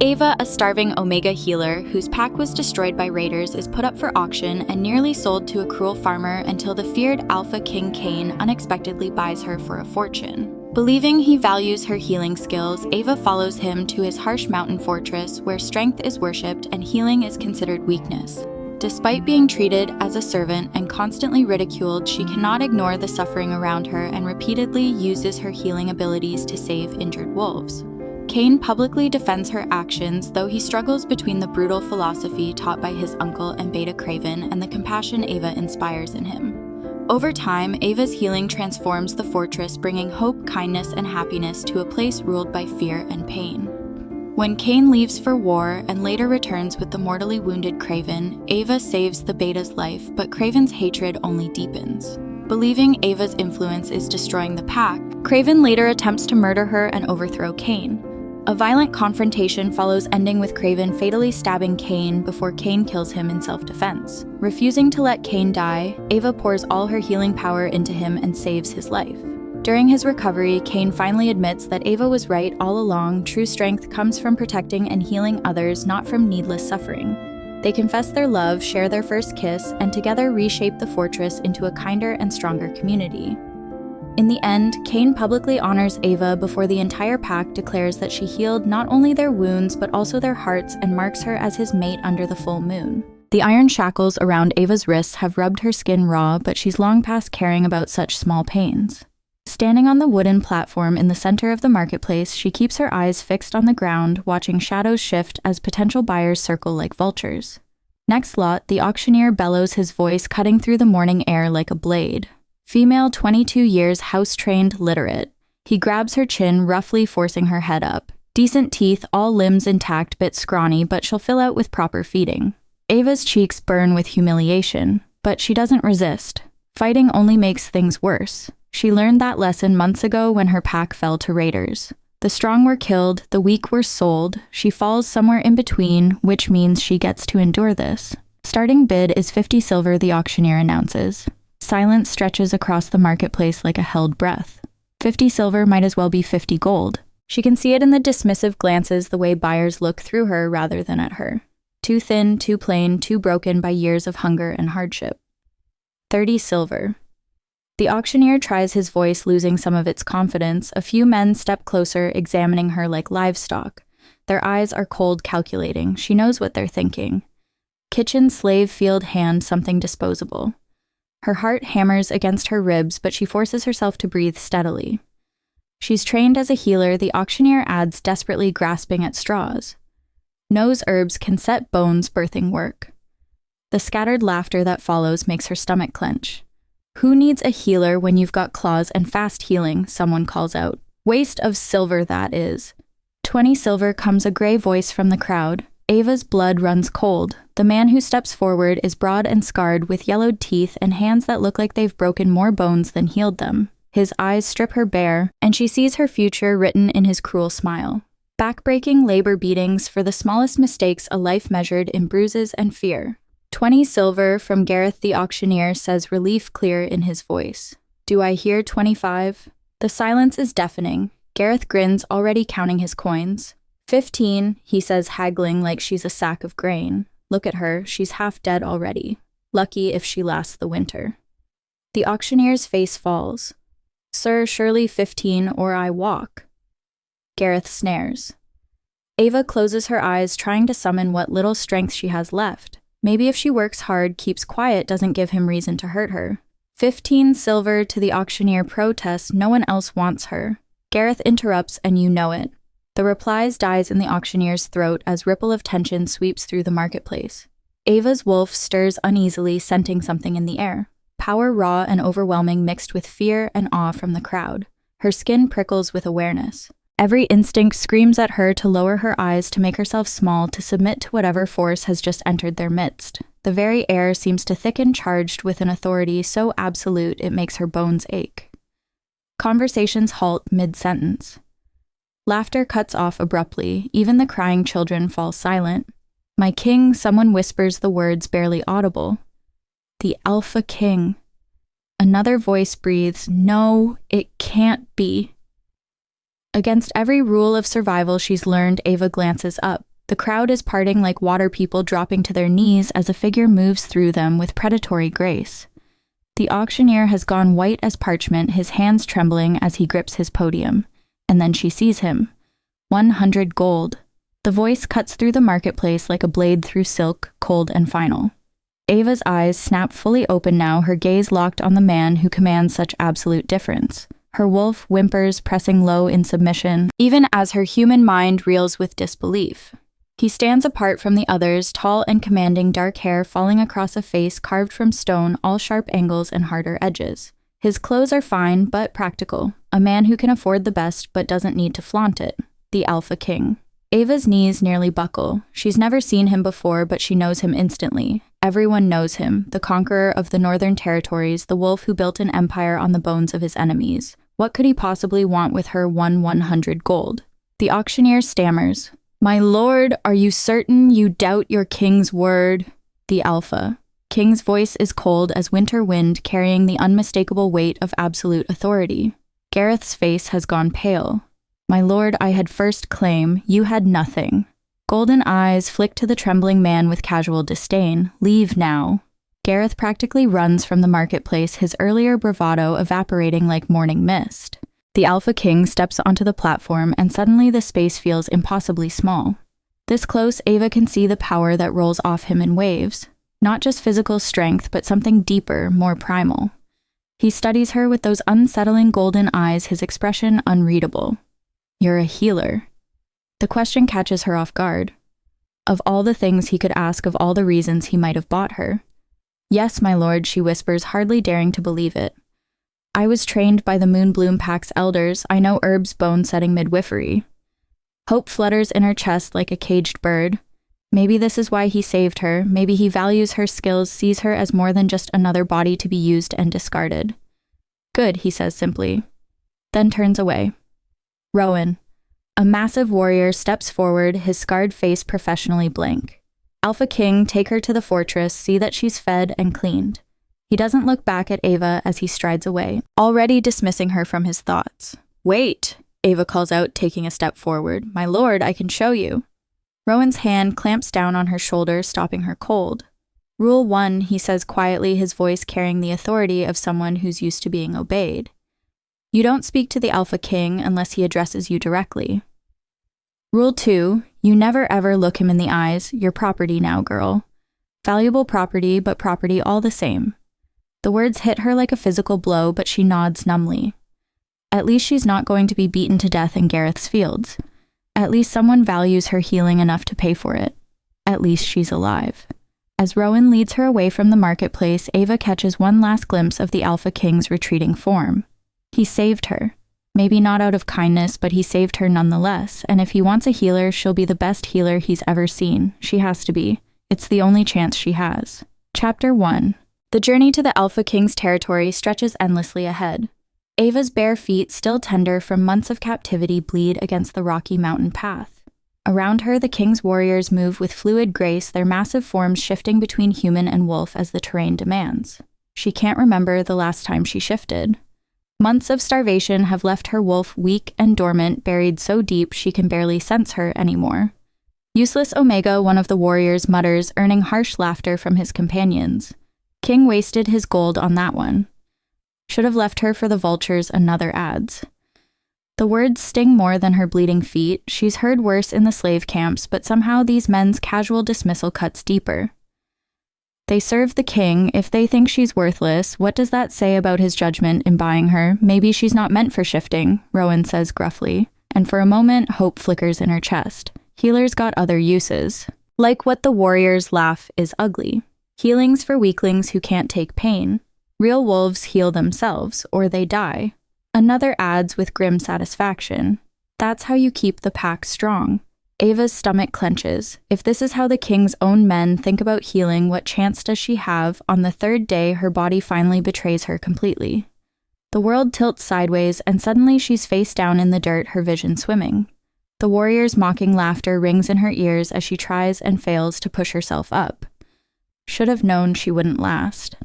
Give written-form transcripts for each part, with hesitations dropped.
Ava, a starving Omega healer whose pack was destroyed by raiders, is put up for auction and nearly sold to a cruel farmer until the feared Alpha King Cain unexpectedly buys her for a fortune. Believing he values her healing skills, Ava follows him to his harsh mountain fortress where strength is worshipped and healing is considered weakness. Despite being treated as a servant and constantly ridiculed, she cannot ignore the suffering around her and repeatedly uses her healing abilities to save injured wolves. Cain publicly defends her actions, though he struggles between the brutal philosophy taught by his uncle and Beta Craven and the compassion Ava inspires in him. Over time, Ava's healing transforms the fortress, bringing hope, kindness, and happiness to a place ruled by fear and pain. When Cain leaves for war and later returns with the mortally wounded Craven, Ava saves the Beta's life, but Craven's hatred only deepens. Believing Ava's influence is destroying the pack, Craven later attempts to murder her and overthrow Cain. A violent confrontation follows, ending with Craven fatally stabbing Cain before Cain kills him in self-defense. Refusing to let Cain die, Ava pours all her healing power into him and saves his life. During his recovery, Cain finally admits that Ava was right all along. True strength comes from protecting and healing others, not from needless suffering. They confess their love, share their first kiss, and together reshape the fortress into a kinder and stronger community. In the end, Cain publicly honors Ava before the entire pack declares that she healed not only their wounds but also their hearts and marks her as his mate under the full moon. The iron shackles around Ava's wrists have rubbed her skin raw, but she's long past caring about such small pains. Standing on the wooden platform in the center of the marketplace, she keeps her eyes fixed on the ground, watching shadows shift as potential buyers circle like vultures. Next lot, the auctioneer bellows, his voice cutting through the morning air like a blade. Female, 22 years, house-trained, literate. He grabs her chin, roughly forcing her head up. Decent teeth, all limbs intact, bit scrawny, but she'll fill out with proper feeding. Ava's cheeks burn with humiliation, but she doesn't resist. Fighting only makes things worse. She learned that lesson months ago when her pack fell to raiders. The strong were killed, the weak were sold. She falls somewhere in between, which means she gets to endure this. Starting bid is 50 silver, the auctioneer announces. Silence stretches across the marketplace like a held breath. 50 silver might as well be 50 gold. She can see it in the dismissive glances, the way buyers look through her rather than at her. Too thin, too plain, too broken by years of hunger and hardship. 30 silver. The auctioneer tries his voice, losing some of its confidence. A few men step closer, examining her like livestock. Their eyes are cold, calculating. She knows what they're thinking. Kitchen slave, field hand, something disposable. Her heart hammers against her ribs, but she forces herself to breathe steadily. She's trained as a healer, the auctioneer adds, desperately grasping at straws. Nose herbs can set bones, birthing work. The scattered laughter that follows makes her stomach clench. Who needs a healer when you've got claws and fast healing, someone calls out. Waste of silver, that is. 20 silver, comes a gray voice from the crowd. Ava's blood runs cold. The man who steps forward is broad and scarred, with yellowed teeth and hands that look like they've broken more bones than healed them. His eyes strip her bare, and she sees her future written in his cruel smile. Backbreaking labor beatings for the smallest mistakes, a life measured in bruises and fear. 20 silver from Gareth the auctioneer, says, relief clear in his voice. Do I hear 25? The silence is deafening. Gareth grins, already counting his coins. 15, he says, haggling like she's a sack of grain. Look at her, she's half dead already. Lucky if she lasts the winter. The auctioneer's face falls. Sir, surely 15 or I walk. Gareth snares. Ava closes her eyes, trying to summon what little strength she has left. Maybe if she works hard, keeps quiet, doesn't give him reason to hurt her. 15 silver to the auctioneer protests, no one else wants her. Gareth interrupts, and you know it. The replies dies in the auctioneer's throat as ripple of tension sweeps through the marketplace. Ava's wolf stirs uneasily, scenting something in the air. Power raw and overwhelming mixed with fear and awe from the crowd. Her skin prickles with awareness. Every instinct screams at her to lower her eyes, to make herself small, to submit to whatever force has just entered their midst. The very air seems to thicken, charged with an authority so absolute it makes her bones ache. Conversations halt mid-sentence. Laughter cuts off abruptly. Even the crying children fall silent. My king, someone whispers the words barely audible. The Alpha King. Another voice breathes, no, it can't be. Against every rule of survival she's learned, Ava glances up. The crowd is parting like water people dropping to their knees as a figure moves through them with predatory grace. The auctioneer has gone white as parchment, his hands trembling as he grips his podium. And then she sees him. 100 gold. The voice cuts through the marketplace like a blade through silk, cold and final. Ava's eyes snap fully open now, her gaze locked on the man who commands such absolute difference. Her wolf whimpers, pressing low in submission, even as her human mind reels with disbelief. He stands apart from the others, tall and commanding, dark hair falling across a face carved from stone, all sharp angles and harder edges. His clothes are fine, but practical. A man who can afford the best, but doesn't need to flaunt it. The Alpha King. Ava's knees nearly buckle. She's never seen him before, but she knows him instantly. Everyone knows him, the conqueror of the Northern Territories, the wolf who built an empire on the bones of his enemies. What could he possibly want with her 100 gold? The auctioneer stammers. "My lord, are you certain you doubt your king's word?" The Alpha. King's voice is cold as winter wind, carrying the unmistakable weight of absolute authority. Gareth's face has gone pale. "My lord, I had first claim, you had nothing." Golden eyes flick to the trembling man with casual disdain. "Leave now." Gareth practically runs from the marketplace, his earlier bravado evaporating like morning mist. The Alpha King steps onto the platform, and suddenly the space feels impossibly small. This close, Ava can see the power that rolls off him in waves. Not just physical strength, but something deeper, more primal. He studies her with those unsettling golden eyes, his expression unreadable. "You're a healer." The question catches her off guard. Of all the things he could ask, of all the reasons he might have bought her. "Yes, my lord," she whispers, hardly daring to believe it. "I was trained by the Moonbloom Pack's elders. I know herbs bone-setting midwifery." Hope flutters in her chest like a caged bird. Maybe this is why he saved her. Maybe he values her skills, sees her as more than just another body to be used and discarded. "Good," he says simply, then turns away. Rowan. A massive warrior steps forward, his scarred face professionally blank. Alpha King, take her to the fortress, see that she's fed and cleaned. He doesn't look back at Ava as he strides away, already dismissing her from his thoughts. "Wait," Ava calls out, taking a step forward. "My lord, I can show you." Rowan's hand clamps down on her shoulder, stopping her cold. "Rule 1, he says quietly, his voice carrying the authority of someone who's used to being obeyed. "You don't speak to the Alpha King unless he addresses you directly." "Rule 2, you never ever look him in the eyes. You're property now, girl. Valuable property, but property all the same." The words hit her like a physical blow, but she nods numbly. At least she's not going to be beaten to death in Gareth's fields. At least someone values her healing enough to pay for it. At least she's alive. As Rowan leads her away from the marketplace, Ava catches one last glimpse of the Alpha King's retreating form. He saved her. Maybe not out of kindness, but he saved her nonetheless, and if he wants a healer, she'll be the best healer he's ever seen. She has to be. It's the only chance she has. Chapter 1. The journey to the Alpha King's territory stretches endlessly ahead. Ava's bare feet, still tender from months of captivity, bleed against the rocky mountain path. Around her, the king's warriors move with fluid grace, their massive forms shifting between human and wolf as the terrain demands. She can't remember the last time she shifted. Months of starvation have left her wolf weak and dormant, buried so deep she can barely sense her anymore. Useless Omega, one of the warriors, mutters, earning harsh laughter from his companions. King wasted his gold on that one. Should have left her for the vultures, another adds. The words sting more than her bleeding feet. She's heard worse in the slave camps, but somehow these men's casual dismissal cuts deeper. They serve the king. If they think she's worthless, what does that say about his judgment in buying her? Maybe she's not meant for shifting, Rowan says gruffly, and for a moment, hope flickers in her chest. Healers got other uses. Like what the warriors laugh is ugly. Healings for weaklings who can't take pain. Real wolves heal themselves, or they die. Another adds with grim satisfaction. That's how you keep the pack strong. Ava's stomach clenches. If this is how the king's own men think about healing, what chance does she have? On the third day, her body finally betrays her completely. The world tilts sideways, and suddenly she's face down in the dirt, her vision swimming. The warrior's mocking laughter rings in her ears as she tries and fails to push herself up. Should have known she wouldn't last.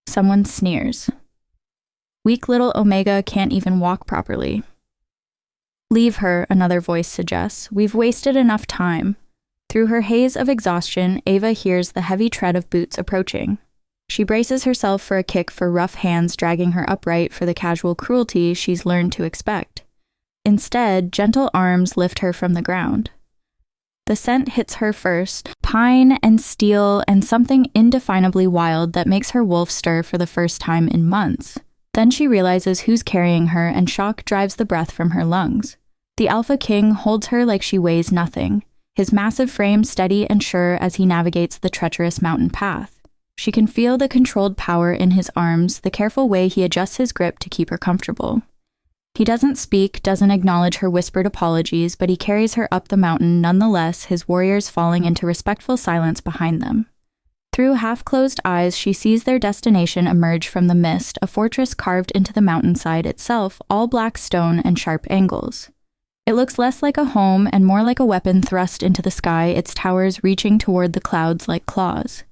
Someone sneers. Weak little Omega can't even walk properly. Leave her, another voice suggests. We've wasted enough time. Through her haze of exhaustion, Ava hears the heavy tread of boots approaching. She braces herself for a kick for rough hands dragging her upright for the casual cruelty she's learned to expect. Instead, gentle arms lift her from the ground. The scent hits her first, pine and steel and something indefinably wild that makes her wolf stir for the first time in months. Then she realizes who's carrying her and shock drives the breath from her lungs. The Alpha King holds her like she weighs nothing, his massive frame steady and sure as he navigates the treacherous mountain path. She can feel the controlled power in his arms, the careful way he adjusts his grip to keep her comfortable. He doesn't speak, doesn't acknowledge her whispered apologies, but he carries her up the mountain nonetheless, his warriors falling into respectful silence behind them. Through half-closed eyes, she sees their destination emerge from the mist, a fortress carved into the mountainside itself, all black stone and sharp angles. It looks less like a home and more like a weapon thrust into the sky, its towers reaching toward the clouds like claws.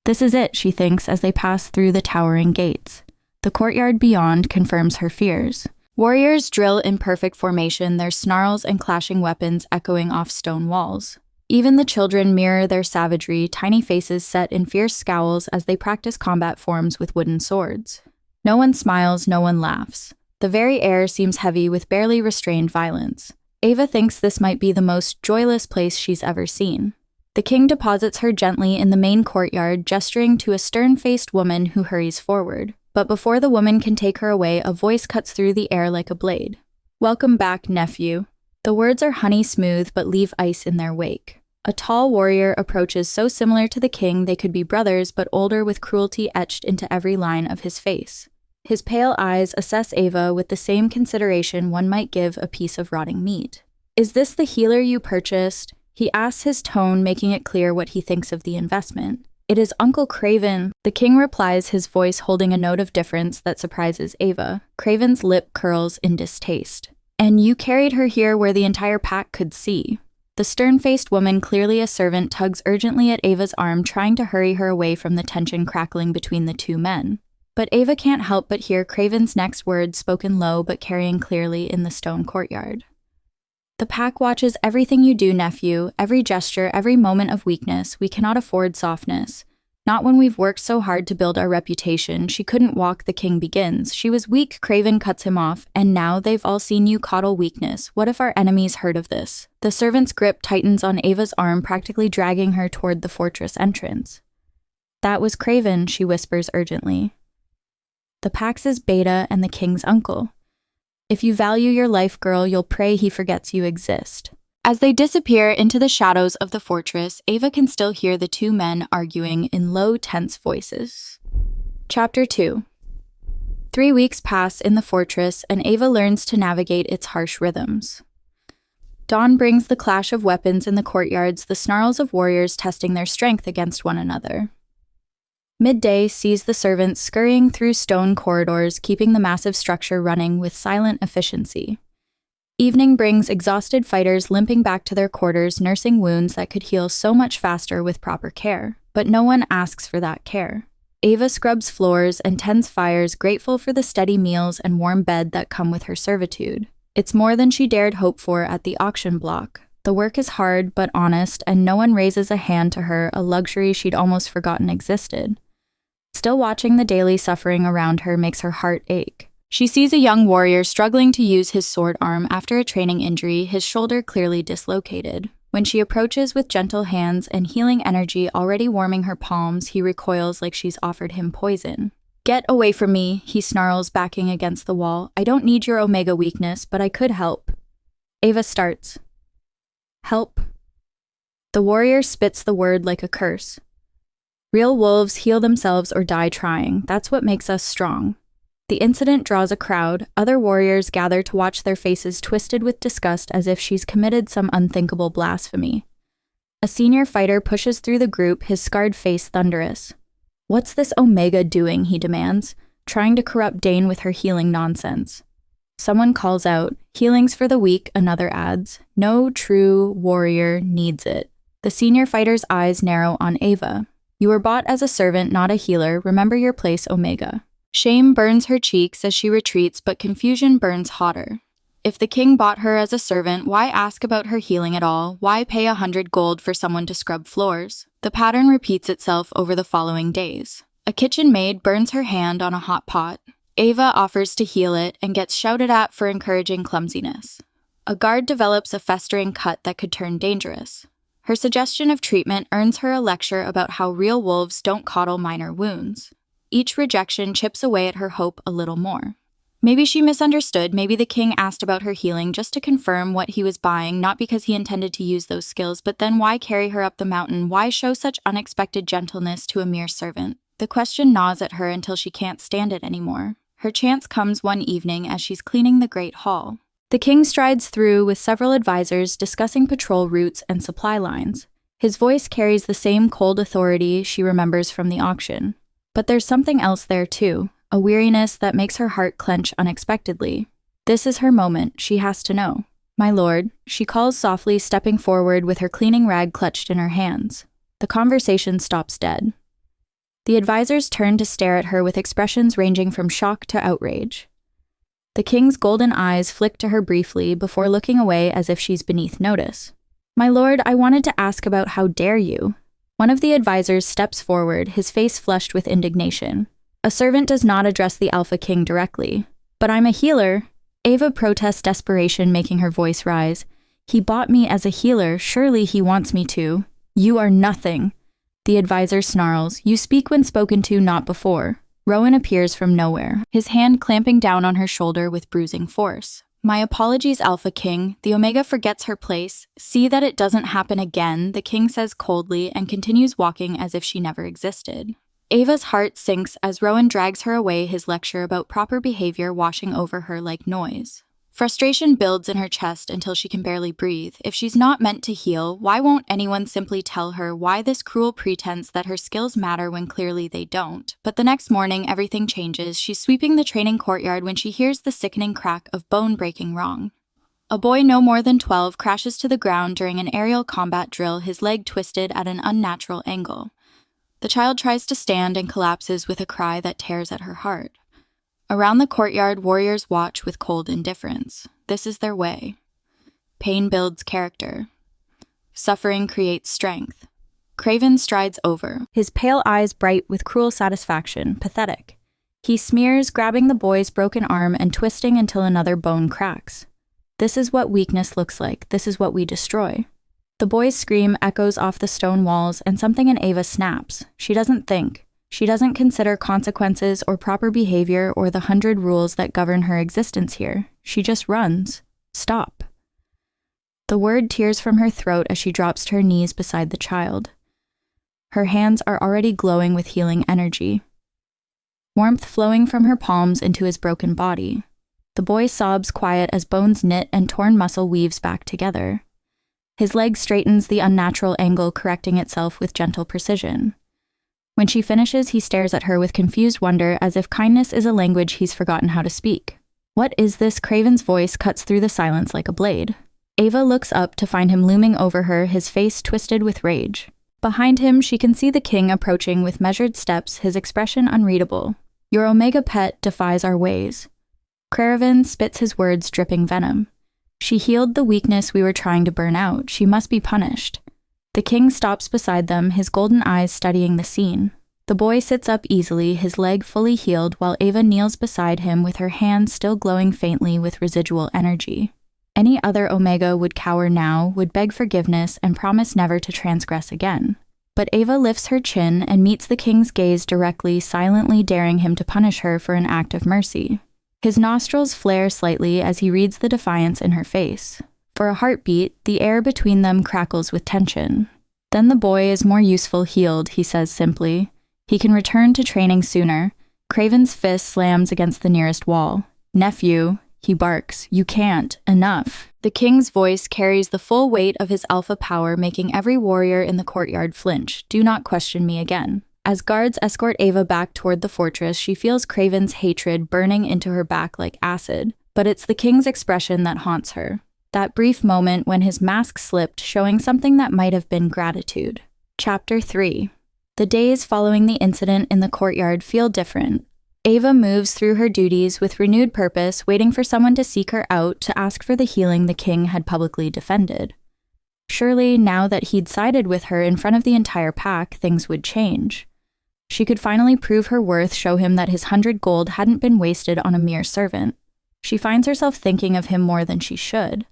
This is it, she thinks, as they pass through the towering gates. The courtyard beyond confirms her fears. Warriors drill in perfect formation, their snarls and clashing weapons echoing off stone walls. Even the children mirror their savagery, tiny faces set in fierce scowls as they practice combat forms with wooden swords. No one smiles, no one laughs. The very air seems heavy with barely restrained violence. Ava thinks this might be the most joyless place she's ever seen. The king deposits her gently in the main courtyard, gesturing to a stern-faced woman who hurries forward. But before the woman can take her away, a voice cuts through the air like a blade. "Welcome back, nephew." The words are honey smooth but leave ice in their wake. A tall warrior approaches so similar to the king they could be brothers but older with cruelty etched into every line of his face. His pale eyes assess Ava with the same consideration one might give a piece of rotting meat. "Is this the healer you purchased?" He asks, his tone making it clear what he thinks of the investment. "It is Uncle Craven," the king replies, his voice holding a note of difference that surprises Ava. Craven's lip curls in distaste. "And you carried her here where the entire pack could see." The stern-faced woman, clearly a servant, tugs urgently at Ava's arm, trying to hurry her away from the tension crackling between the two men. But Ava can't help but hear Craven's next words spoken low but carrying clearly in the stone courtyard. "The pack watches everything you do, nephew, every gesture, every moment of weakness. We cannot afford softness. Not when we've worked so hard to build our reputation." She couldn't walk, the king begins. "She was weak," Craven cuts him off, "and now they've all seen you coddle weakness. What if our enemies heard of this?" The servant's grip tightens on Ava's arm, practically dragging her toward the fortress entrance. "That was Craven," she whispers urgently. "The Pax's beta and the king's uncle. If you value your life, girl, you'll pray he forgets you exist." As they disappear into the shadows of the fortress, Ava can still hear the two men arguing in low, tense voices. Chapter 2. 3 weeks pass in the fortress, and Ava learns to navigate its harsh rhythms. Dawn brings the clash of weapons in the courtyards, the snarls of warriors testing their strength against one another. Midday sees the servants scurrying through stone corridors, keeping the massive structure running with silent efficiency. Evening brings exhausted fighters limping back to their quarters, nursing wounds that could heal so much faster with proper care. But no one asks for that care. Ava scrubs floors and tends fires, grateful for the steady meals and warm bed that come with her servitude. It's more than she dared hope for at the auction block. The work is hard but honest, and no one raises a hand to her, a luxury she'd almost forgotten existed. Still watching the daily suffering around her makes her heart ache. She sees a young warrior struggling to use his sword arm after a training injury, his shoulder clearly dislocated. When she approaches with gentle hands and healing energy already warming her palms, he recoils like she's offered him poison. "Get away from me," he snarls, backing against the wall. "I don't need your Omega weakness, but I could help." Ava starts. "Help." The warrior spits the word like a curse. "Real wolves heal themselves or die trying. That's what makes us strong." The incident draws a crowd. Other warriors gather to watch, their faces twisted with disgust as if she's committed some unthinkable blasphemy. A senior fighter pushes through the group, his scarred face thunderous. "What's this Omega doing?" he demands, trying to corrupt Dane with her healing nonsense. Someone calls out, "Healing's for the weak," another adds. "No true warrior needs it." The senior fighter's eyes narrow on Ava. "You were bought as a servant, not a healer. Remember your place, Omega." Shame burns her cheeks as she retreats, but confusion burns hotter. If the king bought her as a servant, why ask about her healing at all? Why pay 100 gold for someone to scrub floors? The pattern repeats itself over the following days. A kitchen maid burns her hand on a hot pot. Ava offers to heal it and gets shouted at for encouraging clumsiness. A guard develops a festering cut that could turn dangerous. Her suggestion of treatment earns her a lecture about how real wolves don't coddle minor wounds. Each rejection chips away at her hope a little more. Maybe she misunderstood. Maybe the king asked about her healing just to confirm what he was buying, not because he intended to use those skills, but then why carry her up the mountain? Why show such unexpected gentleness to a mere servant? The question gnaws at her until she can't stand it anymore. Her chance comes one evening as she's cleaning the Great Hall. The king strides through with several advisors discussing patrol routes and supply lines. His voice carries the same cold authority she remembers from the auction. But there's something else there too. A weariness that makes her heart clench unexpectedly. This is her moment, she has to know. "My lord," she calls softly, stepping forward with her cleaning rag clutched in her hands. The conversation stops dead. The advisors turn to stare at her with expressions ranging from shock to outrage. The king's golden eyes flick to her briefly before looking away as if she's beneath notice. "My lord, I wanted to ask about how dare you." One of the advisors steps forward, his face flushed with indignation. A servant does not address the Alpha King directly. "But I'm a healer." Ava protests desperation, making her voice rise. "He bought me as a healer. Surely he wants me to." "You are nothing." The advisor snarls. "You speak when spoken to, not before." Rowan appears from nowhere, his hand clamping down on her shoulder with bruising force. "My apologies, Alpha King." The Omega forgets her place. "See that it doesn't happen again," the king says coldly and continues walking as if she never existed. Ava's heart sinks as Rowan drags her away, his lecture about proper behavior washing over her like noise. Frustration builds in her chest until she can barely breathe. If she's not meant to heal, why won't anyone simply tell her? Why this cruel pretense that her skills matter when clearly they don't? But the next morning, everything changes. She's sweeping the training courtyard when she hears the sickening crack of bone breaking wrong. A boy no more than 12 crashes to the ground during an aerial combat drill, his leg twisted at an unnatural angle. The child tries to stand and collapses with a cry that tears at her heart. Around the courtyard, warriors watch with cold indifference. This is their way. Pain builds character. Suffering creates strength. Craven strides over, his pale eyes bright with cruel satisfaction, pathetic. He smears, grabbing the boy's broken arm and twisting until another bone cracks. This is what weakness looks like. This is what we destroy. The boy's scream echoes off the stone walls, and something in Ava snaps. She doesn't think. She doesn't consider consequences or proper behavior or the 100 rules that govern her existence here. She just runs. Stop. The word tears from her throat as she drops to her knees beside the child. Her hands are already glowing with healing energy. Warmth flowing from her palms into his broken body. The boy sobs quiet as bones knit and torn muscle weaves back together. His leg straightens, the unnatural angle correcting itself with gentle precision. When she finishes, he stares at her with confused wonder, as if kindness is a language he's forgotten how to speak. "What is this?" Craven's voice cuts through the silence like a blade. Ava looks up to find him looming over her, his face twisted with rage. Behind him, she can see the king approaching with measured steps, his expression unreadable. "Your Omega pet defies our ways." Craven spits his words, dripping venom. "She healed the weakness we were trying to burn out. She must be punished." The king stops beside them, his golden eyes studying the scene. The boy sits up easily, his leg fully healed, while Ava kneels beside him with her hands still glowing faintly with residual energy. Any other Omega would cower now, would beg forgiveness, and promise never to transgress again. But Ava lifts her chin and meets the king's gaze directly, silently daring him to punish her for an act of mercy. His nostrils flare slightly as he reads the defiance in her face. For a heartbeat, the air between them crackles with tension. "Then the boy is more useful healed," he says simply. "He can return to training sooner." Craven's fist slams against the nearest wall. "Nephew," he barks, "you can't. Enough." The king's voice carries the full weight of his alpha power, making every warrior in the courtyard flinch. "Do not question me again." As guards escort Ava back toward the fortress, she feels Craven's hatred burning into her back like acid. But it's the king's expression that haunts her. That brief moment when his mask slipped, showing something that might have been gratitude. Chapter 3. The days following the incident in the courtyard feel different. Ava moves through her duties with renewed purpose, waiting for someone to seek her out to ask for the healing the king had publicly defended. Surely, now that he'd sided with her in front of the entire pack, things would change. She could finally prove her worth, show him that his 100 gold hadn't been wasted on a mere servant. She finds herself thinking of him more than she should.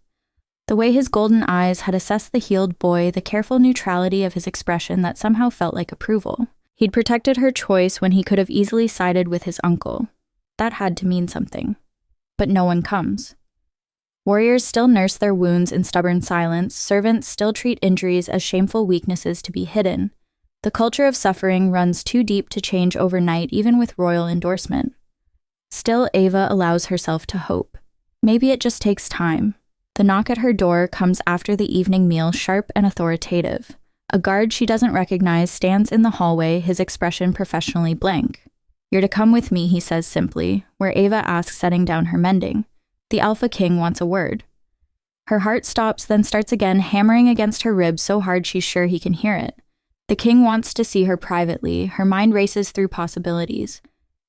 The way his golden eyes had assessed the healed boy, the careful neutrality of his expression that somehow felt like approval. He'd protected her choice when he could have easily sided with his uncle. That had to mean something. But no one comes. Warriors still nurse their wounds in stubborn silence, servants still treat injuries as shameful weaknesses to be hidden. The culture of suffering runs too deep to change overnight, even with royal endorsement. Still, Ava allows herself to hope. Maybe it just takes time. The knock at her door comes after the evening meal, sharp and authoritative. A guard she doesn't recognize stands in the hallway, his expression professionally blank. "You're to come with me," he says simply, where Ava asks, setting down her mending. The Alpha King wants a word. Her heart stops, then starts again, hammering against her ribs so hard she's sure he can hear it. The king wants to see her privately. Her mind races through possibilities.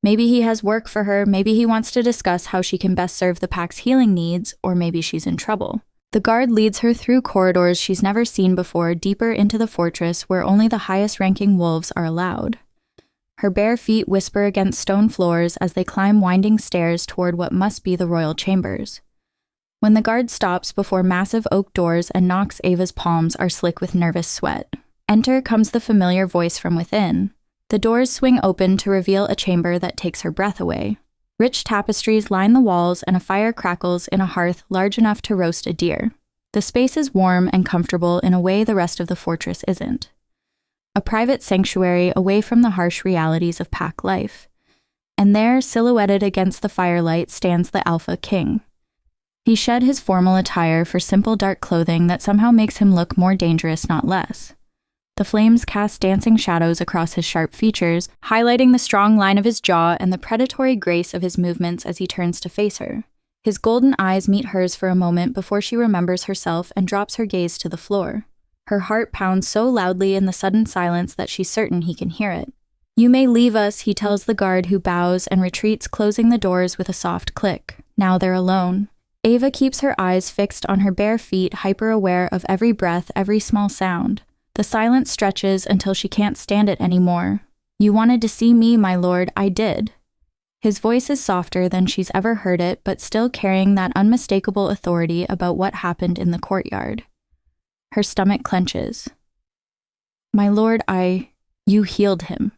Maybe he has work for her, maybe he wants to discuss how she can best serve the pack's healing needs, or maybe she's in trouble. The guard leads her through corridors she's never seen before, deeper into the fortress where only the highest-ranking wolves are allowed. Her bare feet whisper against stone floors as they climb winding stairs toward what must be the royal chambers. When the guard stops before massive oak doors and knocks, Ava's palms are slick with nervous sweat. Enter comes the familiar voice from within. The doors swing open to reveal a chamber that takes her breath away. Rich tapestries line the walls and a fire crackles in a hearth large enough to roast a deer. The space is warm and comfortable in a way the rest of the fortress isn't. A private sanctuary away from the harsh realities of pack life. And there, silhouetted against the firelight, stands the Alpha King. He shed his formal attire for simple dark clothing that somehow makes him look more dangerous, not less. The flames cast dancing shadows across his sharp features, highlighting the strong line of his jaw and the predatory grace of his movements as he turns to face her. His golden eyes meet hers for a moment before she remembers herself and drops her gaze to the floor. Her heart pounds so loudly in the sudden silence that she's certain he can hear it. "You may leave us," he tells the guard, who bows and retreats, closing the doors with a soft click. Now they're alone. Ava keeps her eyes fixed on her bare feet, hyper-aware of every breath, every small sound. The silence stretches until she can't stand it anymore. "You wanted to see me, my lord. I did." His voice is softer than she's ever heard it, but still carrying that unmistakable authority about what happened in the courtyard. Her stomach clenches. "My lord, you healed him."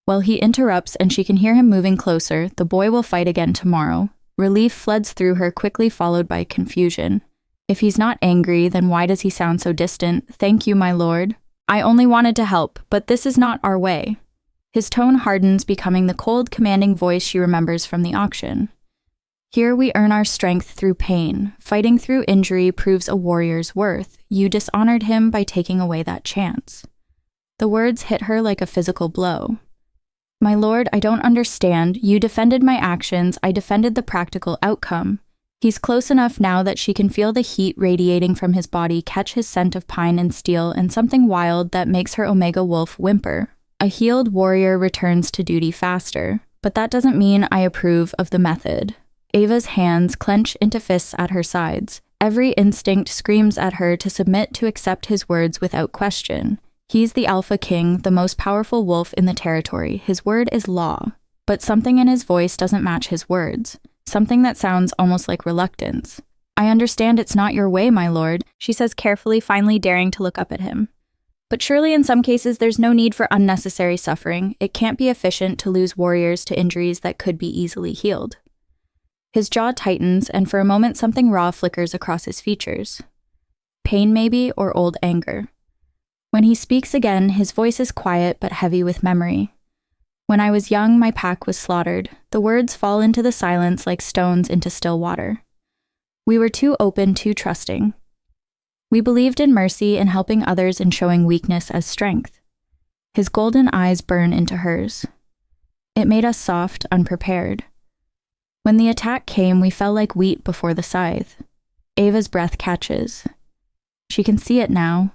Well, he interrupts and she can hear him moving closer. The boy will fight again tomorrow. Relief floods through her, quickly followed by confusion. If he's not angry, then why does he sound so distant? "Thank you, my lord. I only wanted to help, but this is not our way." His tone hardens, becoming the cold, commanding voice she remembers from the auction. "Here we earn our strength through pain. Fighting through injury proves a warrior's worth. You dishonored him by taking away that chance." The words hit her like a physical blow. "My lord, I don't understand. You defended my actions. I defended the practical outcome." He's close enough now that she can feel the heat radiating from his body, catch his scent of pine and steel, and something wild that makes her Omega Wolf whimper. A healed warrior returns to duty faster, but that doesn't mean I approve of the method. Ava's hands clench into fists at her sides. Every instinct screams at her to submit, to accept his words without question. He's the Alpha King, the most powerful wolf in the territory. His word is law. But something in his voice doesn't match his words. Something that sounds almost like reluctance. "I understand it's not your way, my lord," she says carefully, finally daring to look up at him. "But surely in some cases there's no need for unnecessary suffering. It can't be efficient to lose warriors to injuries that could be easily healed." His jaw tightens, and for a moment something raw flickers across his features. Pain maybe, or old anger. When he speaks again, his voice is quiet but heavy with memory. "When I was young, my pack was slaughtered." The words fall into the silence like stones into still water. "We were too open, too trusting. We believed in mercy, in helping others, and showing weakness as strength." His golden eyes burn into hers. "It made us soft, unprepared. When the attack came, we fell like wheat before the scythe." Ava's breath catches. She can see it now.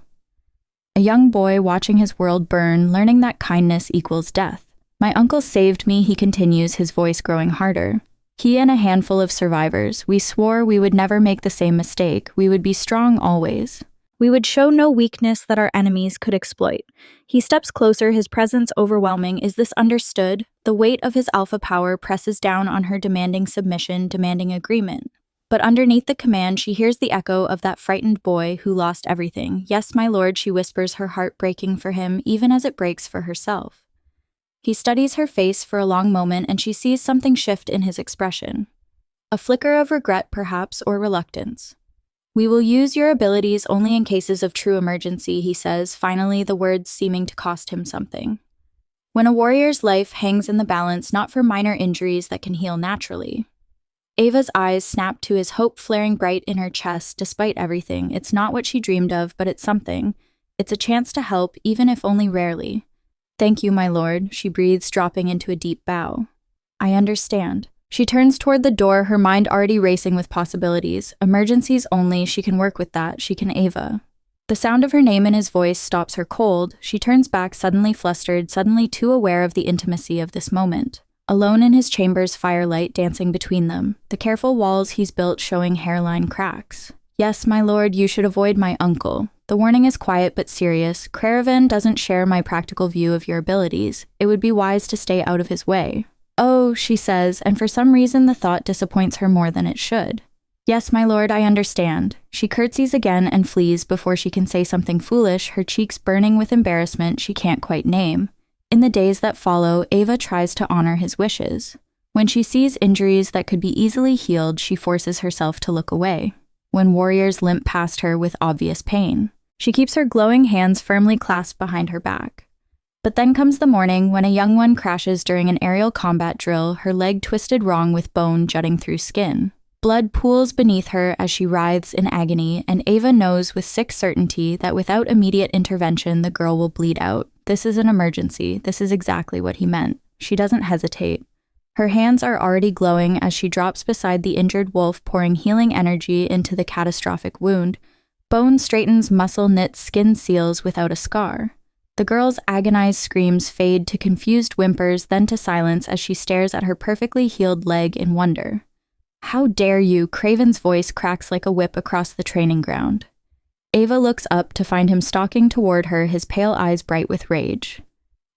A young boy watching his world burn, learning that kindness equals death. My uncle saved me, he continues, his voice growing harder. He and a handful of survivors, we swore we would never make the same mistake. We would be strong always. We would show no weakness that our enemies could exploit. He steps closer, his presence overwhelming. Is this understood? The weight of his alpha power presses down on her, demanding submission, demanding agreement. But underneath the command, she hears the echo of that frightened boy who lost everything. Yes, my lord, she whispers, her heart breaking for him, even as it breaks for herself. He studies her face for a long moment, and she sees something shift in his expression. A flicker of regret, perhaps, or reluctance. We will use your abilities only in cases of true emergency, he says, finally, the words seeming to cost him something. When a warrior's life hangs in the balance, not for minor injuries that can heal naturally. Ava's eyes snap to his hope flaring bright in her chest. Despite everything, it's not what she dreamed of, but it's something. It's a chance to help, even if only rarely. Thank you, my lord, she breathes, dropping into a deep bow. I understand. She turns toward the door, her mind already racing with possibilities. Emergencies only, she can work with that, she can Ava. The sound of her name in his voice stops her cold. She turns back, suddenly flustered, suddenly too aware of the intimacy of this moment. Alone in his chamber's firelight dancing between them, the careful walls he's built showing hairline cracks. Yes, my lord, you should avoid my uncle. The warning is quiet but serious. Craven doesn't share my practical view of your abilities. It would be wise to stay out of his way. Oh, she says, and for some reason the thought disappoints her more than it should. Yes, my lord, I understand. She curtsies again and flees before she can say something foolish, her cheeks burning with embarrassment she can't quite name. In the days that follow, Ava tries to honor his wishes. When she sees injuries that could be easily healed, she forces herself to look away. When warriors limp past her with obvious pain, she keeps her glowing hands firmly clasped behind her back. But then comes the morning when a young one crashes during an aerial combat drill, her leg twisted wrong with bone jutting through skin. Blood pools beneath her as she writhes in agony, and Ava knows with sick certainty that without immediate intervention, the girl will bleed out. This is an emergency. This is exactly what he meant. She doesn't hesitate. Her hands are already glowing as she drops beside the injured wolf, pouring healing energy into the catastrophic wound. Bone straightens, muscle knits, skin seals without a scar. The girl's agonized screams fade to confused whimpers, then to silence as she stares at her perfectly healed leg in wonder. How dare you? Craven's voice cracks like a whip across the training ground. Ava looks up to find him stalking toward her, his pale eyes bright with rage.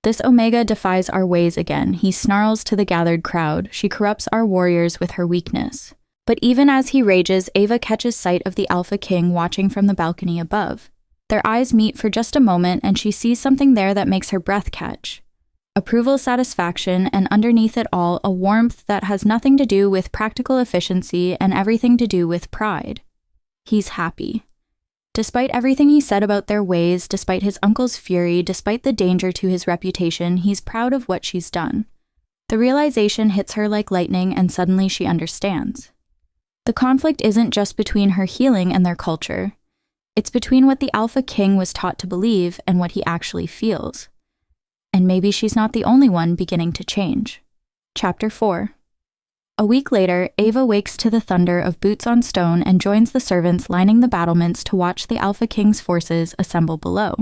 This Omega defies our ways again. He snarls to the gathered crowd. She corrupts our warriors with her weakness. But even as he rages, Ava catches sight of the Alpha King watching from the balcony above. Their eyes meet for just a moment, and she sees something there that makes her breath catch. Approval, satisfaction, and underneath it all, a warmth that has nothing to do with practical efficiency and everything to do with pride. He's happy. Despite everything he said about their ways, despite his uncle's fury, despite the danger to his reputation, he's proud of what she's done. The realization hits her like lightning, and suddenly she understands. The conflict isn't just between her healing and their culture. It's between what the Alpha King was taught to believe and what he actually feels. And maybe she's not the only one beginning to change. Chapter 4. A week later, Ava wakes to the thunder of boots on stone and joins the servants lining the battlements to watch the Alpha King's forces assemble below.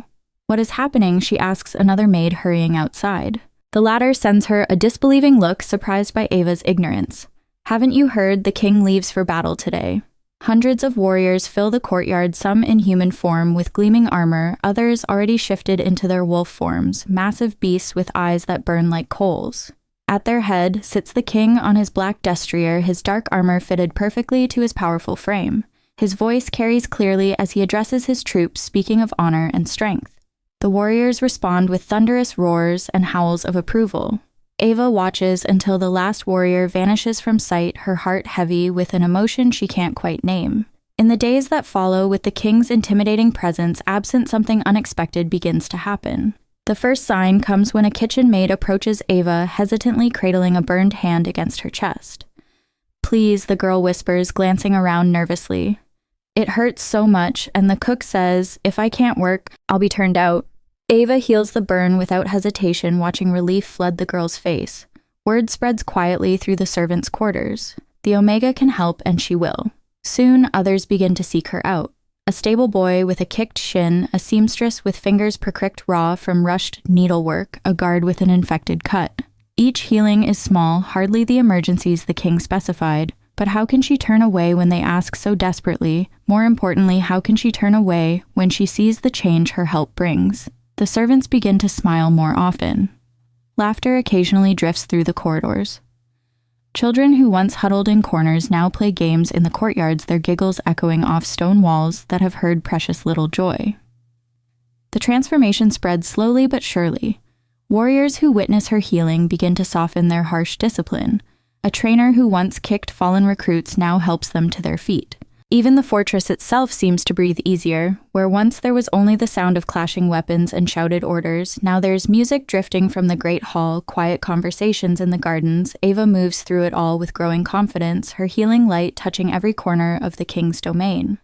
What is happening? She asks another maid hurrying outside. The latter sends her a disbelieving look, surprised by Ava's ignorance. Haven't you heard? The king leaves for battle today. Hundreds of warriors fill the courtyard, some in human form with gleaming armor, others already shifted into their wolf forms, massive beasts with eyes that burn like coals. At their head sits the king on his black destrier, his dark armor fitted perfectly to his powerful frame. His voice carries clearly as he addresses his troops, speaking of honor and strength. The warriors respond with thunderous roars and howls of approval. Ava watches until the last warrior vanishes from sight, her heart heavy with an emotion she can't quite name. In the days that follow, with the king's intimidating presence absent, something unexpected begins to happen. The first sign comes when a kitchen maid approaches Ava, hesitantly cradling a burned hand against her chest. Please, the girl whispers, glancing around nervously. It hurts so much, and the cook says, if I can't work, I'll be turned out. Ava heals the burn without hesitation, watching relief flood the girl's face. Word spreads quietly through the servants' quarters. The Omega can help, and she will. Soon, others begin to seek her out. A stable boy with a kicked shin, a seamstress with fingers pricked raw from rushed needlework, a guard with an infected cut. Each healing is small, hardly the emergencies the king specified. But how can she turn away when they ask so desperately? More importantly, how can she turn away when she sees the change her help brings? The servants begin to smile more often. Laughter occasionally drifts through the corridors. Children who once huddled in corners now play games in the courtyards, their giggles echoing off stone walls that have heard precious little joy. The transformation spreads slowly but surely. Warriors who witness her healing begin to soften their harsh discipline. A trainer who once kicked fallen recruits now helps them to their feet. Even the fortress itself seems to breathe easier. Where once there was only the sound of clashing weapons and shouted orders, now there's music drifting from the great hall, quiet conversations in the gardens. Ava moves through it all with growing confidence, her healing light touching every corner of the king's domain.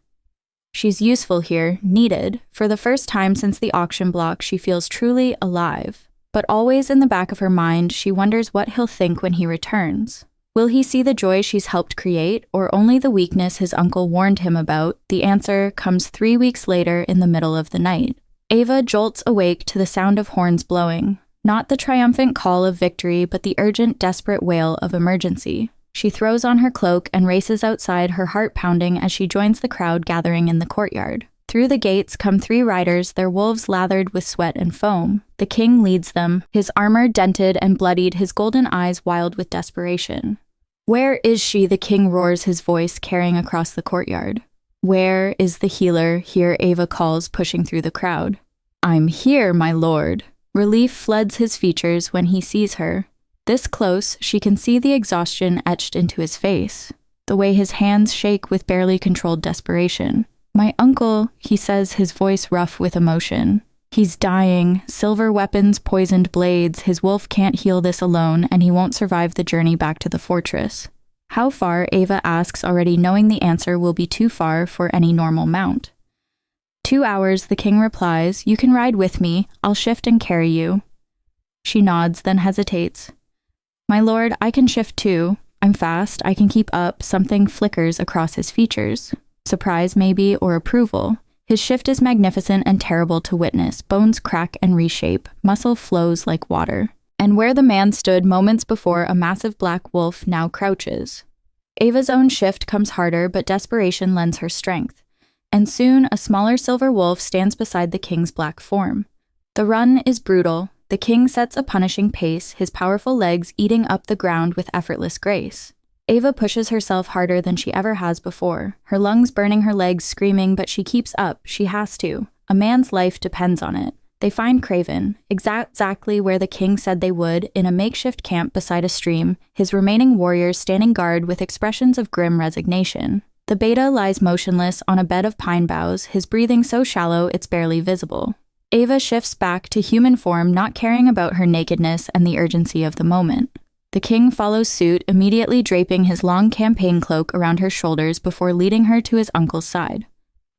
She's useful here, needed. For the first time since the auction block, she feels truly alive. But always in the back of her mind, she wonders what he'll think when he returns. Will he see the joy she's helped create, or only the weakness his uncle warned him about? The answer comes 3 weeks later in the middle of the night. Ava jolts awake to the sound of horns blowing. Not the triumphant call of victory, but the urgent, desperate wail of emergency. She throws on her cloak and races outside, her heart pounding as she joins the crowd gathering in the courtyard. Through the gates come 3 riders, their wolves lathered with sweat and foam. The king leads them, his armor dented and bloodied, his golden eyes wild with desperation. "Where is she?" the king roars, his voice carrying across the courtyard. "Where is the healer?" here Ava calls, pushing through the crowd. "I'm here, my lord." Relief floods his features when he sees her. This close, she can see the exhaustion etched into his face, the way his hands shake with barely controlled desperation. "My uncle," he says, his voice rough with emotion. "He's dying. Silver weapons, poisoned blades. His wolf can't heal this alone, and he won't survive the journey back to the fortress." How far, Ava asks, already knowing the answer will be too far for any normal mount. 2 hours, the king replies. "You can ride with me. I'll shift and carry you." She nods, then hesitates. "My lord, I can shift too. I'm fast. I can keep up." Something flickers across his features. Surprise, maybe, or approval. His shift is magnificent and terrible to witness. Bones crack and reshape. Muscle flows like water. And where the man stood moments before, a massive black wolf now crouches. Ava's own shift comes harder, but desperation lends her strength. And soon, a smaller silver wolf stands beside the king's black form. The run is brutal. The king sets a punishing pace, his powerful legs eating up the ground with effortless grace. Ava pushes herself harder than she ever has before, her lungs burning her legs, screaming, but she keeps up. She has to. A man's life depends on it. They find Craven, exactly where the king said they would, in a makeshift camp beside a stream, his remaining warriors standing guard with expressions of grim resignation. The beta lies motionless on a bed of pine boughs, his breathing so shallow it's barely visible. Ava shifts back to human form, not caring about her nakedness and the urgency of the moment. The king follows suit, immediately draping his long campaign cloak around her shoulders before leading her to his uncle's side.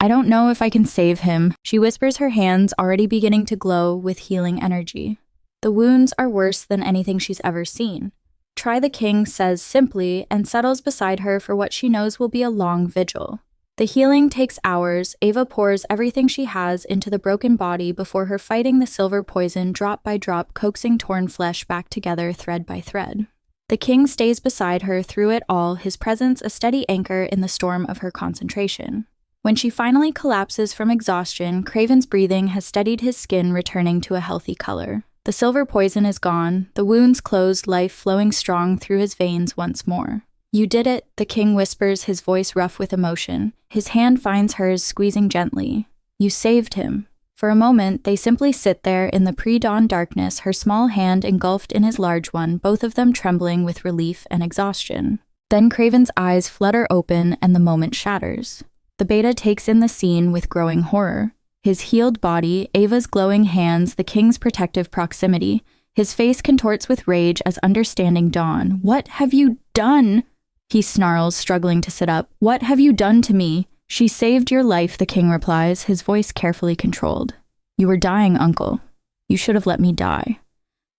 "I don't know if I can save him," she whispers, her hands already beginning to glow with healing energy. The wounds are worse than anything she's ever seen. "Try," the king says simply, and settles beside her for what she knows will be a long vigil. The healing takes hours. Ava pours everything she has into the broken body before her fighting the silver poison drop by drop, coaxing torn flesh back together thread by thread. The king stays beside her through it all, his presence a steady anchor in the storm of her concentration. When she finally collapses from exhaustion, Craven's breathing has steadied his skin, returning to a healthy color. The silver poison is gone, the wounds closed, life flowing strong through his veins once more. "You did it," the king whispers, his voice rough with emotion. His hand finds hers, squeezing gently. "You saved him." For a moment, they simply sit there in the pre-dawn darkness, her small hand engulfed in his large one, both of them trembling with relief and exhaustion. Then Craven's eyes flutter open and the moment shatters. The beta takes in the scene with growing horror. His healed body, Ava's glowing hands, the king's protective proximity. His face contorts with rage as understanding dawn. "What have you done?" he snarls, struggling to sit up. "What have you done to me?" "She saved your life," the king replies, his voice carefully controlled. "You were dying, uncle. You should have let me die."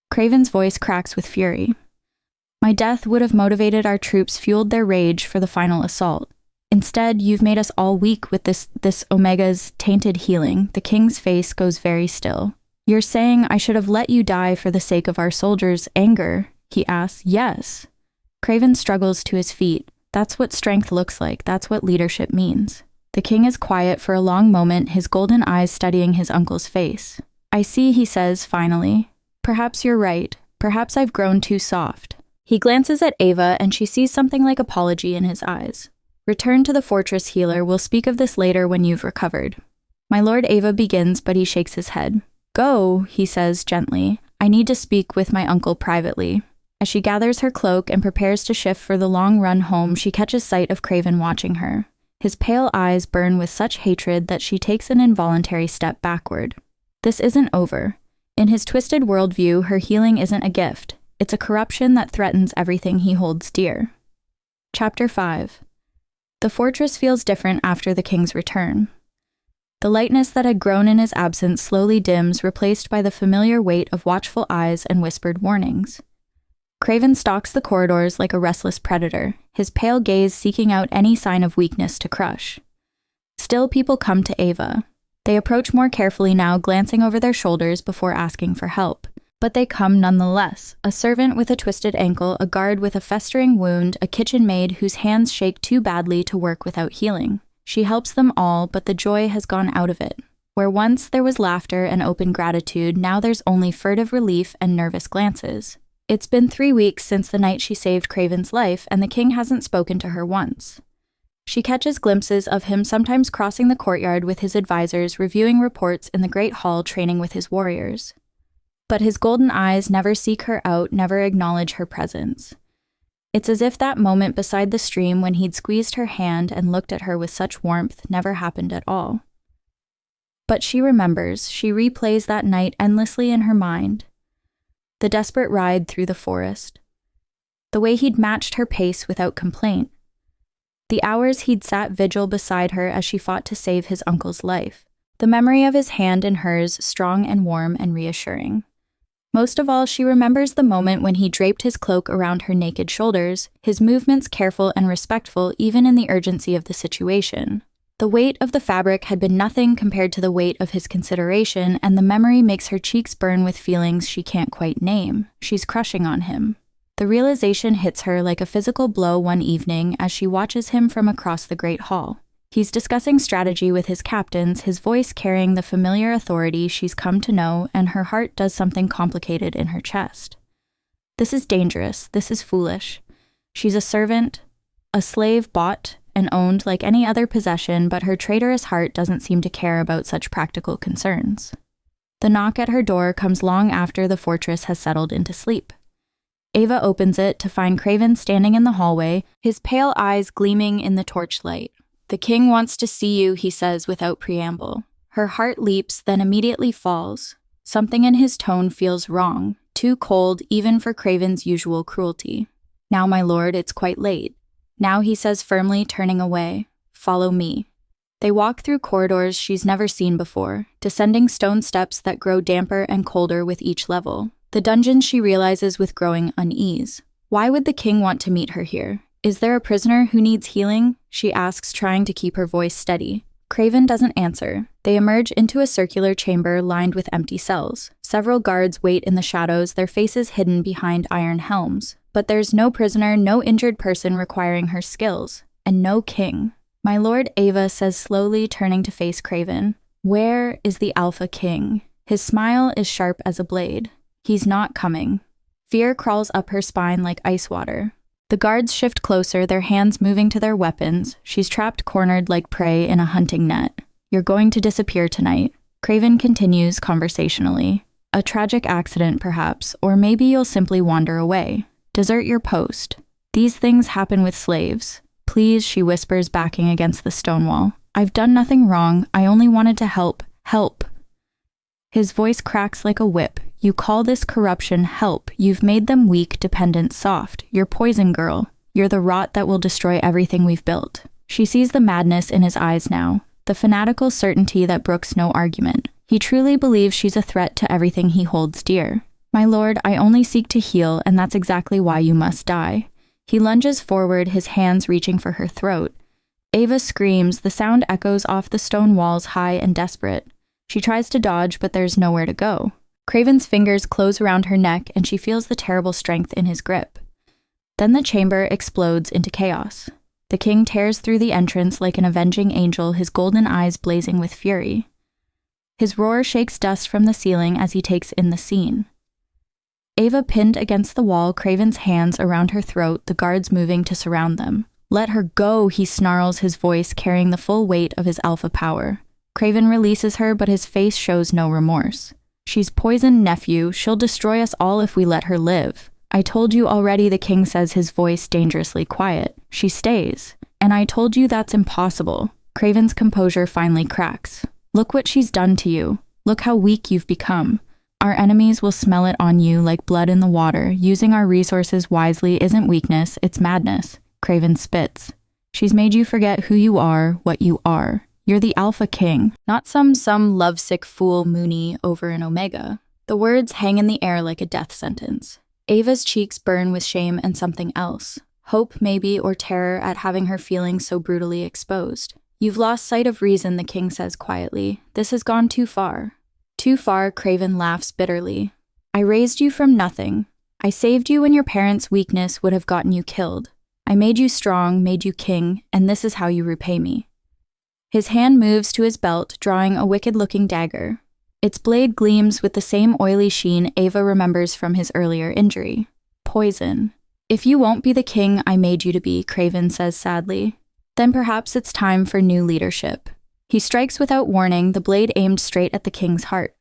Craven's voice cracks with fury. "My death would have motivated our troops, fueled their rage for the final assault. Instead, you've made us all weak with this Omega's tainted healing." The king's face goes very still. "You're saying I should have let you die for the sake of our soldiers' anger. he asks. Yes. Craven struggles to his feet. That's what strength looks like. That's what leadership means. The king is quiet for a long moment, his golden eyes studying his uncle's face. I see, he says, finally. Perhaps you're right. Perhaps I've grown too soft. He glances at Ava, and she sees something like apology in his eyes. Return to the fortress, healer. We'll speak of this later when you've recovered. My lord, Ava begins, but he shakes his head. Go, he says gently. I need to speak with my uncle privately. As she gathers her cloak and prepares to shift for the long run home, she catches sight of Craven watching her. His pale eyes burn with such hatred that she takes an involuntary step backward. This isn't over. In his twisted worldview, her healing isn't a gift. It's a corruption that threatens everything he holds dear. Chapter 5. The fortress feels different after the king's return. The lightness that had grown in his absence slowly dims, replaced by the familiar weight of watchful eyes and whispered warnings. Craven stalks the corridors like a restless predator, his pale gaze seeking out any sign of weakness to crush. Still, people come to Ava. They approach more carefully now, glancing over their shoulders before asking for help. But they come nonetheless. A servant with a twisted ankle, a guard with a festering wound, a kitchen maid whose hands shake too badly to work without healing. She helps them all, but the joy has gone out of it. Where once there was laughter and open gratitude, now there's only furtive relief and nervous glances. It's been 3 weeks since the night she saved Craven's life, and the king hasn't spoken to her once. She catches glimpses of him sometimes crossing the courtyard with his advisors, reviewing reports in the great hall, training with his warriors. But his golden eyes never seek her out, never acknowledge her presence. It's as if that moment beside the stream when he'd squeezed her hand and looked at her with such warmth never happened at all. But she remembers, she replays that night endlessly in her mind. The desperate ride through the forest. The way he'd matched her pace without complaint. The hours he'd sat vigil beside her as she fought to save his uncle's life. The memory of his hand in hers, strong and warm and reassuring. Most of all, she remembers the moment when he draped his cloak around her naked shoulders, his movements careful and respectful even in the urgency of the situation. The weight of the fabric had been nothing compared to the weight of his consideration, and the memory makes her cheeks burn with feelings she can't quite name. She's crushing on him. The realization hits her like a physical blow one evening as she watches him from across the great hall. He's discussing strategy with his captains, his voice carrying the familiar authority she's come to know, and her heart does something complicated in her chest. This is dangerous. This is foolish. She's a servant, a slave bought and owned like any other possession, but her traitorous heart doesn't seem to care about such practical concerns. The knock at her door comes long after the fortress has settled into sleep. Ava opens it to find Craven standing in the hallway, his pale eyes gleaming in the torchlight. The king wants to see you, he says without preamble. Her heart leaps, then immediately falls. Something in his tone feels wrong, too cold even for Craven's usual cruelty. Now, my lord, it's quite late. Now, he says firmly, turning away. Follow me. They walk through corridors she's never seen before, descending stone steps that grow damper and colder with each level. The dungeon she realizes with growing unease. Why would the king want to meet her here? Is there a prisoner who needs healing? She asks, trying to keep her voice steady. Craven doesn't answer. They emerge into a circular chamber lined with empty cells. Several guards wait in the shadows, their faces hidden behind iron helms. But there's no prisoner, no injured person requiring her skills. And no king. My lord, Ava says slowly, turning to face Craven. Where is the Alpha King? His smile is sharp as a blade. He's not coming. Fear crawls up her spine like ice water. The guards shift closer, their hands moving to their weapons. She's trapped, cornered like prey in a hunting net. You're going to disappear tonight. Craven continues conversationally. A tragic accident, perhaps, or maybe you'll simply wander away. Desert your post. These things happen with slaves. Please, she whispers, backing against the stone wall. I've done nothing wrong. I only wanted to help. Help. His voice cracks like a whip. You call this corruption help. You've made them weak, dependent, soft. You're poison girl. You're the rot that will destroy everything we've built. She sees the madness in his eyes now, the fanatical certainty that brooks no argument. He truly believes she's a threat to everything he holds dear. My lord, I only seek to heal, and that's exactly why you must die. He lunges forward, his hands reaching for her throat. Ava screams, the sound echoes off the stone walls, high and desperate. She tries to dodge, but there's nowhere to go. Craven's fingers close around her neck and she feels the terrible strength in his grip. Then the chamber explodes into chaos. The king tears through the entrance like an avenging angel, his golden eyes blazing with fury. His roar shakes dust from the ceiling as he takes in the scene. Ava pinned against the wall, Craven's hands around her throat, the guards moving to surround them. "Let her go," he snarls, his voice carrying the full weight of his alpha power. Craven releases her, but his face shows no remorse. "She's poisoned, nephew. She'll destroy us all if we let her live." "I told you already," the king says, his voice dangerously quiet. "She stays." "And I told you that's impossible." Craven's composure finally cracks. "Look what she's done to you. Look how weak you've become. Our enemies will smell it on you like blood in the water. Using our resources wisely isn't weakness, it's madness." Craven spits. "She's made you forget who you are, what you are. You're the Alpha King, not some lovesick fool Mooney over an Omega." The words hang in the air like a death sentence. Ava's cheeks burn with shame and something else. Hope, maybe, or terror at having her feelings so brutally exposed. "You've lost sight of reason," the king says quietly. "This has gone too far." "Too far," Craven laughs bitterly. "I raised you from nothing. I saved you when your parents' weakness would have gotten you killed. I made you strong, made you king, and this is how you repay me." His hand moves to his belt, drawing a wicked-looking dagger. Its blade gleams with the same oily sheen Ava remembers from his earlier injury. Poison. "If you won't be the king I made you to be," Craven says sadly, "then perhaps it's time for new leadership." He strikes without warning, the blade aimed straight at the king's heart.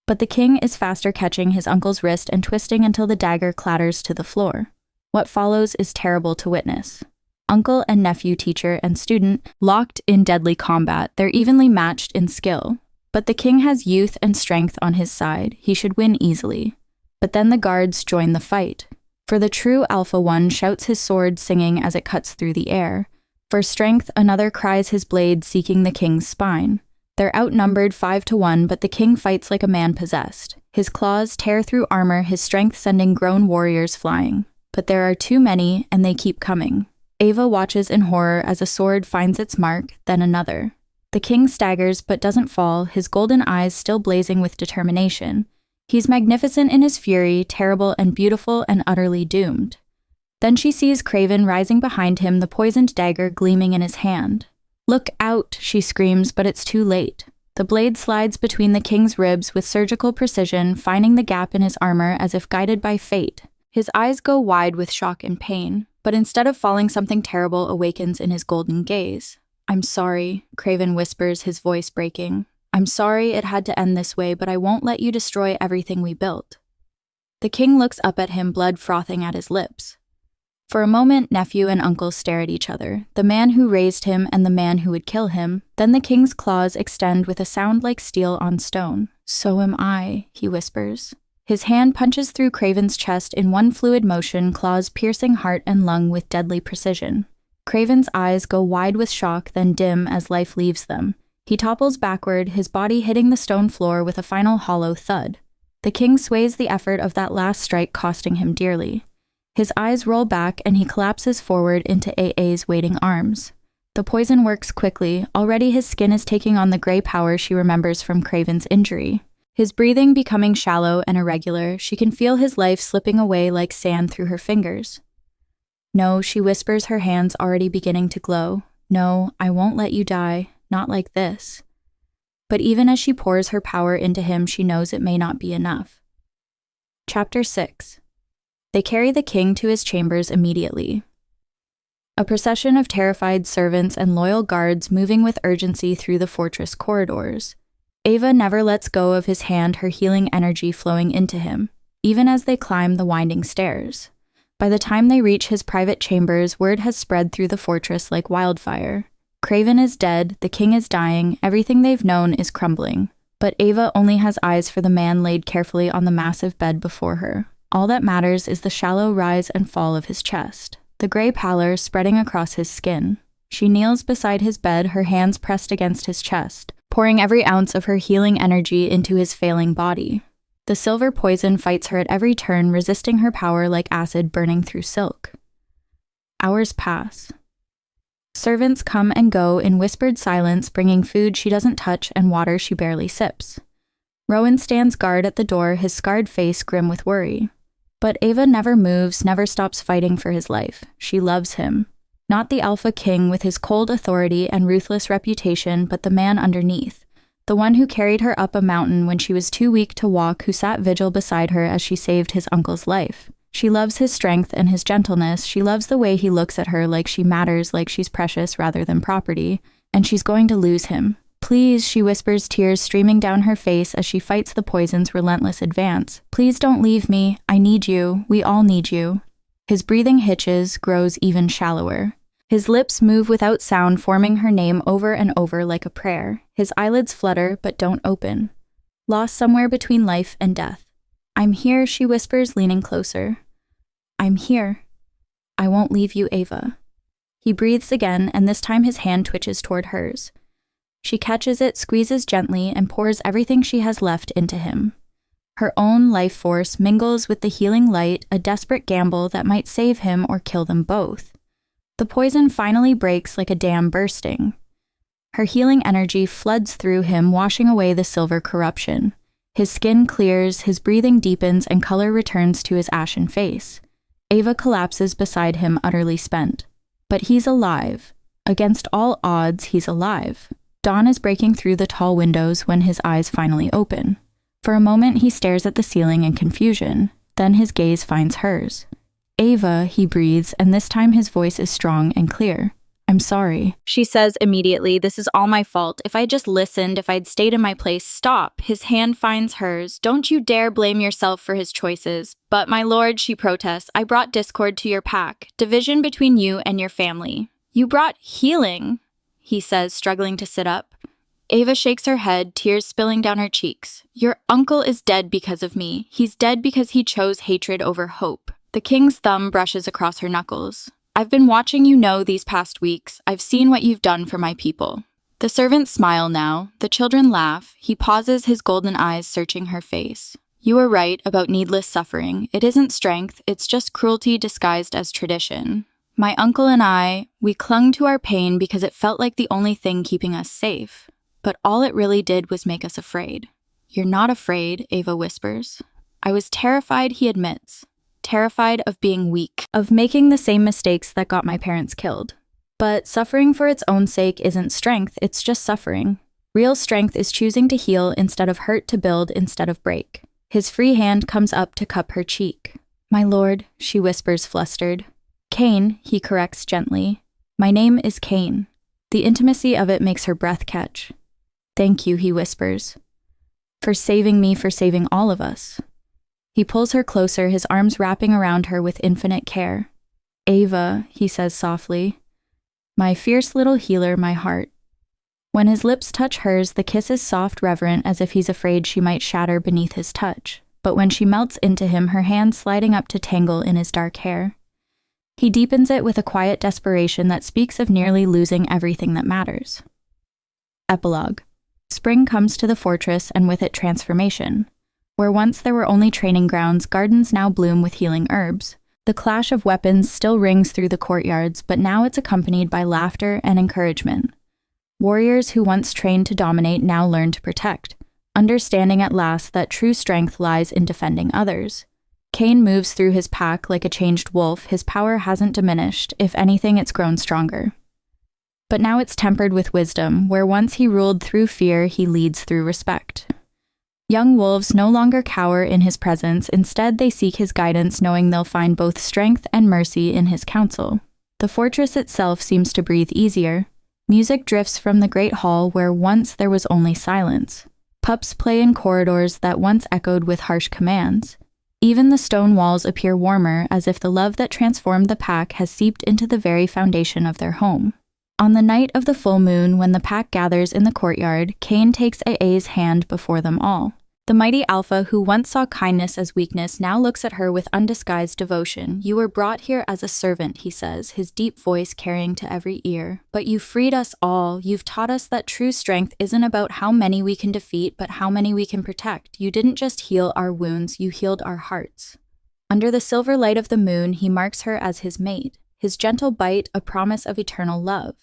But the king is faster, catching his uncle's wrist and twisting until the dagger clatters to the floor. What follows is terrible to witness. Uncle and nephew, teacher and student, locked in deadly combat, they're evenly matched in skill. But the king has youth and strength on his side. He should win easily. But then the guards join the fight. For the true Alpha One shouts his sword, singing as it cuts through the air. For strength, another cries his blade, seeking the king's spine. They're outnumbered 5-1, but the king fights like a man possessed. His claws tear through armor, his strength sending grown warriors flying. But there are too many, and they keep coming. Ava watches in horror as a sword finds its mark, then another. The king staggers but doesn't fall, his golden eyes still blazing with determination. He's magnificent in his fury, terrible and beautiful and utterly doomed. Then she sees Craven rising behind him, the poisoned dagger gleaming in his hand. "Look out," she screams, but it's too late. The blade slides between the king's ribs with surgical precision, finding the gap in his armor as if guided by fate. His eyes go wide with shock and pain, but instead of falling, something terrible awakens in his golden gaze. "I'm sorry," Craven whispers, his voice breaking. "I'm sorry it had to end this way, but I won't let you destroy everything we built." The king looks up at him, blood frothing at his lips. For a moment, nephew and uncle stare at each other, the man who raised him and the man who would kill him. Then the king's claws extend with a sound like steel on stone. "So am I," he whispers. His hand punches through Craven's chest in one fluid motion, claws piercing heart and lung with deadly precision. Craven's eyes go wide with shock, then dim as life leaves them. He topples backward, his body hitting the stone floor with a final hollow thud. The king sways the effort of that last strike, costing him dearly. His eyes roll back and he collapses forward into AA's waiting arms. The poison works quickly. Already his skin is taking on the gray power she remembers from Craven's injury. His breathing becoming shallow and irregular, she can feel his life slipping away like sand through her fingers. "No," she whispers, her hands already beginning to glow. "No, I won't let you die. Not like this." But even as she pours her power into him, she knows it may not be enough. Chapter 6. They carry the king to his chambers immediately. A procession of terrified servants and loyal guards moving with urgency through the fortress corridors. Ava never lets go of his hand, her healing energy flowing into him, even as they climb the winding stairs. By the time they reach his private chambers, word has spread through the fortress like wildfire. Craven is dead, the king is dying, everything they've known is crumbling. But Ava only has eyes for the man laid carefully on the massive bed before her. All that matters is the shallow rise and fall of his chest, the gray pallor spreading across his skin. She kneels beside his bed, her hands pressed against his chest, pouring every ounce of her healing energy into his failing body. The silver poison fights her at every turn, resisting her power like acid burning through silk. Hours pass. Servants come and go in whispered silence, bringing food she doesn't touch and water she barely sips. Rowan stands guard at the door, his scarred face grim with worry. But Ava never moves, never stops fighting for his life. She loves him. Not the Alpha King with his cold authority and ruthless reputation, but the man underneath. The one who carried her up a mountain when she was too weak to walk, who sat vigil beside her as she saved his uncle's life. She loves his strength and his gentleness. She loves the way he looks at her like she matters, like she's precious rather than property. And she's going to lose him. Please, she whispers, tears streaming down her face as she fights the poison's relentless advance. Please don't leave me. I need you. We all need you. His breathing hitches, grows even shallower. His lips move without sound, forming her name over and over like a prayer. His eyelids flutter, but don't open. Lost somewhere between life and death. I'm here, she whispers, leaning closer. I'm here. I won't leave you, Ava. He breathes again, and this time his hand twitches toward hers. She catches it, squeezes gently, and pours everything she has left into him. Her own life force mingles with the healing light, a desperate gamble that might save him or kill them both. The poison finally breaks like a dam bursting. Her healing energy floods through him, washing away the silver corruption. His skin clears, his breathing deepens, and color returns to his ashen face. Ava collapses beside him, utterly spent. But he's alive. Against all odds, he's alive. Dawn is breaking through the tall windows when his eyes finally open. For a moment, he stares at the ceiling in confusion. Then his gaze finds hers. Ava, he breathes, and this time his voice is strong and clear. I'm sorry. She says immediately, this is all my fault. If I just listened, if I'd stayed in my place, stop. His hand finds hers. Don't you dare blame yourself for his choices. But my lord, she protests, I brought discord to your pack, division between you and your family. You brought healing, he says, struggling to sit up. Ava shakes her head, tears spilling down her cheeks. Your uncle is dead because of me. He's dead because he chose hatred over hope. The king's thumb brushes across her knuckles. I've been watching you these past weeks. I've seen what you've done for my people. The servants smile now. The children laugh. He pauses, his golden eyes searching her face. You were right about needless suffering. It isn't strength, it's just cruelty disguised as tradition. My uncle and I, we clung to our pain because it felt like the only thing keeping us safe. But all it really did was make us afraid. You're not afraid, Ava whispers. I was terrified, he admits. Terrified of being weak, of making the same mistakes that got my parents killed. But suffering for its own sake isn't strength, it's just suffering. Real strength is choosing to heal instead of hurt, to build instead of break. His free hand comes up to cup her cheek. My lord, she whispers, flustered. Cain, he corrects gently. My name is Cain. The intimacy of it makes her breath catch. Thank you, he whispers. For saving me, for saving all of us. He pulls her closer, his arms wrapping around her with infinite care. Ava, he says softly. My fierce little healer, my heart. When his lips touch hers, the kiss is soft, reverent, as if he's afraid she might shatter beneath his touch. But when she melts into him, her hand sliding up to tangle in his dark hair. He deepens it with a quiet desperation that speaks of nearly losing everything that matters. Epilogue. Spring comes to the fortress, and with it transformation. Where once there were only training grounds, gardens now bloom with healing herbs. The clash of weapons still rings through the courtyards, but now it's accompanied by laughter and encouragement. Warriors who once trained to dominate now learn to protect, understanding at last that true strength lies in defending others. Cain moves through his pack like a changed wolf. His power hasn't diminished. If anything, it's grown stronger. But now it's tempered with wisdom. Where once he ruled through fear, he leads through respect. Young wolves no longer cower in his presence. Instead, they seek his guidance, knowing they'll find both strength and mercy in his counsel. The fortress itself seems to breathe easier. Music drifts from the great hall where once there was only silence. Pups play in corridors that once echoed with harsh commands. Even the stone walls appear warmer, as if the love that transformed the pack has seeped into the very foundation of their home. On the night of the full moon, when the pack gathers in the courtyard, Cain takes Aa's hand before them all. The mighty Alpha, who once saw kindness as weakness, now looks at her with undisguised devotion. You were brought here as a servant, he says, his deep voice carrying to every ear. But you freed us all. You've taught us that true strength isn't about how many we can defeat, but how many we can protect. You didn't just heal our wounds, you healed our hearts. Under the silver light of the moon, he marks her as his mate. His gentle bite, a promise of eternal love.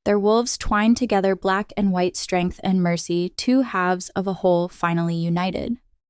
Their wolves twine together black and white strength and mercy, two halves of a whole finally united.